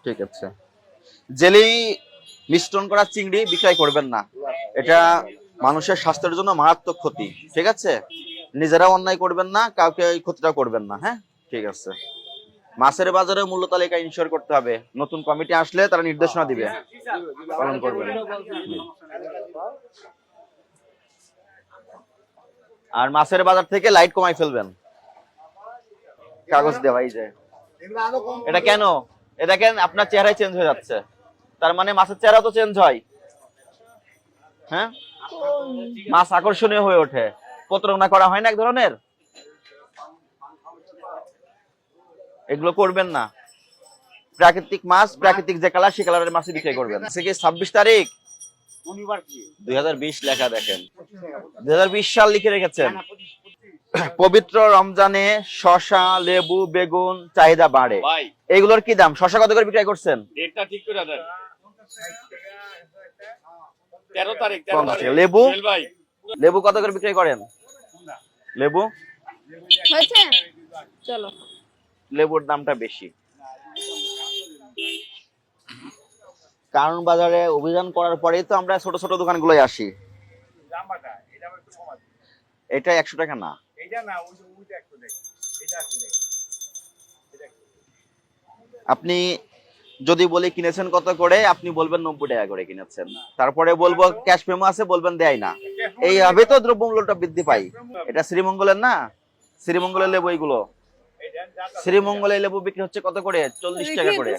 ঠিক আছে। জেলি মিশ্রণ করা চিংড়ি বিক্রয় করবেন না, এটা মানুষের স্বাস্থ্যের জন্য মারাত্মক ক্ষতি। ঠিক আছে, নিজেরাও অন্যায় করবেন না, কাউকে এই ক্ষতিটা করবেন না। হ্যাঁ, ঠিক আছে। মাছের বাজারে মূল্য তালিকা ইনশিওর করতে হবে, নতুন কমিটি আসলে তারা নির্দেশনা দিবে, পালন করবেন। আর মাছের বাজার থেকে লাইট কমাই ফেলবেন, কাগজ দেওয়াই যায়। এটা কেন? এটা কেন আপনার চেহারাই চেঞ্জ হয়ে যাচ্ছে, তার মানে মাছের চেহারা তো চেঞ্জ হয়। হ্যাঁ, মাছ আকর্ষণীয় হয়ে ওঠে, প্রতারণা করা হয় না এক ধরনের। এগুলো করবেন না। প্রাকৃতিক মাছ, প্রাকৃতিক যে কালার সেই কালারের মাছ বিক্রি করবেন। 26 তারিখ 2020 লেখা দেখেন, 2020 সাল লিখে রেখেছেন। পবিত্র রমজানে শশা, লেবু, বেগুন চাহিদা বাড়ে, এগুলোর কি দাম? শশা কত করে বিক্রি করছেন? রেটটা ঠিক করে দেন। 13 তারিখ লেবু, লেবু কত করে বিক্রি করেন? লেবু হয়েছে, চলো। লেবুর দামটা বেশি, কারণ বাজারে অভিযান করার পরেই তো আমরা ছোট ছোট দোকানগুলোয় আসি। এটা 100 টাকা না, আপনি যদি বলি কিনেছেন কত করে, আপনি বলবেন 90 টাকা করে কিনেছেন, তারপরে বলবো ক্যাশ মেমো আছে, বলবেন দেয় না। এইভাবে তো দ্রব্যমূল্যটা বৃদ্ধি পাই। এটা শ্রীমঙ্গলের না, শ্রীমঙ্গলের লেবু এগুলো। শ্রীমঙ্গলের লেবু বিক্রি হচ্ছে কত করে? 40 টাকা করে।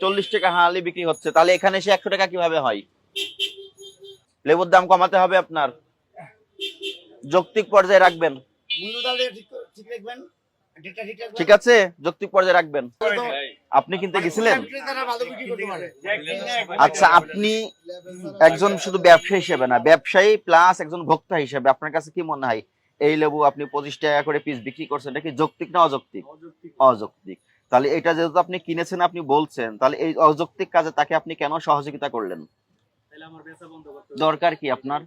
40 টাকা হালি বিক্রি হচ্ছে, তাহলে এখানে এসে 100 টাকা কিভাবে হয়? লেবুর দাম কমাতে হবে আপনার, যৌক্তিক পর্যায়ে রাখবেন। ঠিক আছে, যৌক্তিক পর্যায়ে রাখবেন। আপনি কিনতে গেছিলেন? আচ্ছা, আপনি একজন শুধু ব্যবসায়ী হিসেবে না, ব্যবসায়ী প্লাস একজন ভোক্তা হিসেবে আপনার কাছে কি মনে হয় এই লেবু আপনি 25 টাকা করে পিস বিক্রি করছেন, এটা কি যৌক্তিক না অযৌক্তিক? অযৌক্তিক। তাহলে এটা যেহেতু আপনি কিনেছেন, আপনি বলছেন, তাহলে এই অযৌক্তিক কাজে তাকে আপনি কেন সহযোগিতা করলেন? দরকার কি আপনার?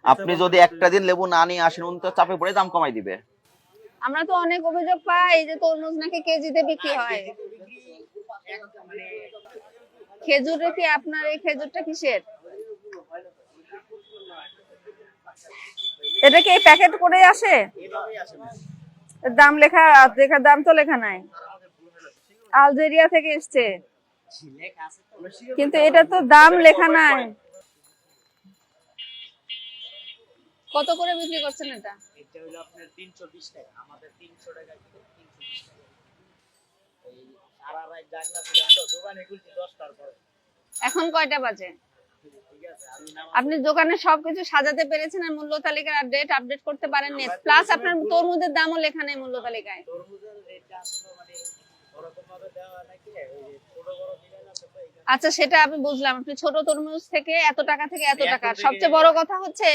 আপনি যদি একটা দিন লেবু না নিয়ে আসেন, উনি তো চাপে পড়ে দাম কমাই দিবে। আমরা তো অনেক অভিযোগ পাই যে তরমুজ নাকি কেজিতে বিক্রি হয়। খেজুরে কি আপনার এই খেজুরটা কিসের? এটা কি প্যাকেট করে আসে? দাম লেখা, দাম তো লেখা নাই। আলজেরিয়া থেকে এসছে, কিন্তু এটা তো দাম লেখা নাই। কত করে বিক্রি করছেন এটা? এটা হলো আপনার 320 টাকা, আমাদের 300 টাকা কিলো, 320 টাকা। এই সারা রাত জাগনা ছিল তো, দোকানে খুলছি 10টার পরে। এখন কয়টা বাজে? আপনি দোকানে সবকিছু সাজাতে পেরেছেন আর মূল্য তালিকার ডেট আপডেট করতে পারেননি, প্লাস আপনার তরমুজের দামও লেখা নেই মূল্য তালিকায়। তরমুজের রেটটা আসলে মানে ওরকম ভাবে দেওয়া নাকি, ওই ছোট বড় ডিজাইন আছে তো। আচ্ছা, সেটা আমি বুঝলাম, আপনি ছোট তরমুজ থেকে এত টাকা থেকে এত টাকা। সবচেয়ে বড় কথা হচ্ছে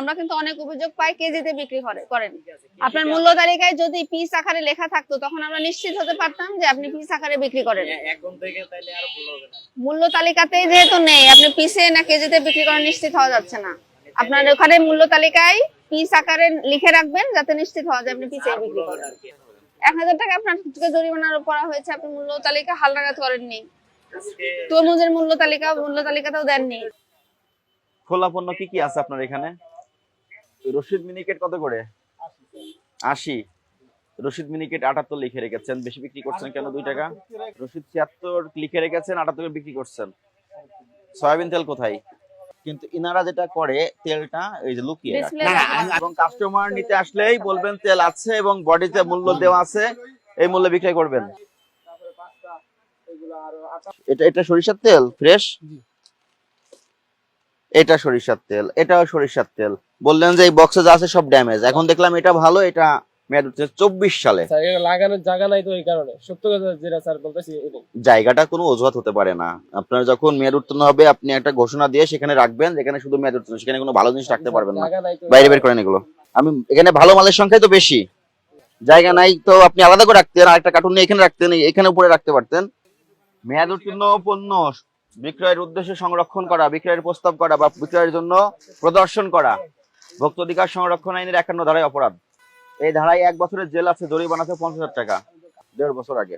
আমরা কিন্তু অনেক অভিযোগ পাই কেজিতে বিক্রি করেন। আপনার মূল্য তালিকায় যদি পিস আকারে লেখা থাকতো, তখন আমরা নিশ্চিত হতে পারতাম যে আপনি পিস আকারে বিক্রি করেন। এখন থেকে তাইলে আর ভুল হবে না। মূল্য তালিকাতেই যেহেতু নেই, আপনি পিসে না কেজিতে বিক্রি করেন নিশ্চিত হওয়া যাচ্ছে না। আপনার ওখানে মূল্য তালিকায় পিস আকারে লিখে রাখবেন, যাতে নিশ্চিত হওয়া যায় আপনি পিসে বিক্রি করেন। 1000 টাকা আপনার জরিমানা করা হয়েছে, আপনি মূল্য তালিকা হালনাগাদ করেননি। তরমুজের মূল্য তালিকাটাও দেননি। খোলা পণ্য কি কি আছে আপনার এখানে? রশিদ মিনিকেট কত করে? 80। রশিদ মিনিকেট 78 লিখে রেখেছেন, বেশি বিক্রি করছেন কেন 2 টাকা? রশিদ 76 লিখে রেখেছেন, 78 বিক্রি করছেন। সয়াবিন তেল কোথায়? কিন্তু ইনারা যেটা করে, তেলটা এই যে লুকিয়ে রাখে, এবং কাস্টমার নিতে আসলেই বলবেন তেল আছে এবং বডিতে মূল্য দেওয়া আছে, এই মূল্যে বিক্রি করবেন। এটা সরিষার তেল ফ্রেশ, এটা সরিষার তেল, এটাও সরিষার তেল। বললেন যে এই বক্সে যা আছে সব ড্যামেজ, এখন দেখলাম এটা ভালো, এটা মেয়াদ হচ্ছে 24 সালে। স্যার এটা লাগানোর জায়গা নাই তো, এই কারণে সত্য কথা যেটা স্যার বলতেছি এটাই। জায়গাটা কোনো অজুহাত হতে পারে না। আপনার যখন মেয়াদ উত্তীর্ণ হবে, আপনি একটা ঘোষণা দিয়ে সেখানে রাখবেন, যেখানে শুধু মেয়াদ উত্তীর্ণ, সেখানে কোনো ভালো জিনিস রাখতে পারবেন না, বাইরে বের করেন এগুলো। আমি এখানে ভালো মালের সংখ্যাই তো বেশি, জায়গা নাই তো আপনি আলাদা করে রাখতেন, আর একটা কার্টুন নিয়ে এখানে রাখতেন, এখানে উপরে রাখতে পারতেন। মেয়াদ উত্তীর্ণ পণ্য বিক্রয়ের উদ্দেশ্যে সংরক্ষণ করা, বিক্রয়ের প্রস্তাব করা বা বিক্রয়ের জন্য প্রদর্শন করা ভোক্তা অধিকার সংরক্ষণ আইনের 51 ধারায় অপরাধ। এই ধারায় 1 বছরের জেল আছে, জরিমানা আছে 50,000 টাকা। 1.5 বছর আগে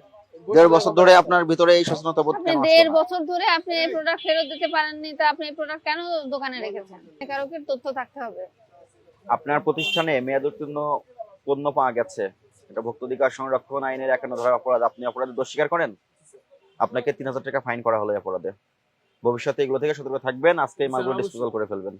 1.5 বছর ধরে আপনার ভিতরে এই সচেতনতা বোধ আপনি কেন আসলো 1.5 না? বছর ধরে আপনি এই প্রোডাক্ট ফেরত দিতে পারেননি, তা আপনি এই প্রোডাক্ট কেন দোকানে রেখেছেন? কারকের তথ্য থাকতে হবে। আপনার প্রতিষ্ঠানে মেয়াদোত্তীর্ণ পণ্য পাওয়া গেছে, এটা ভোক্তাধিকার সংরক্ষণ আইনের 51 ধারার অপরাধ। আপনি অপরাধে দোষ স্বীকার করেন, আপনাকে 3000 টাকা ফাইন করা হলো এই অপরাধে। ভবিষ্যতে এগুলো থেকে সতর্ক থাকবেন, আজকে এই মালগুলো ডিসপোজাল করে ফেলবেন।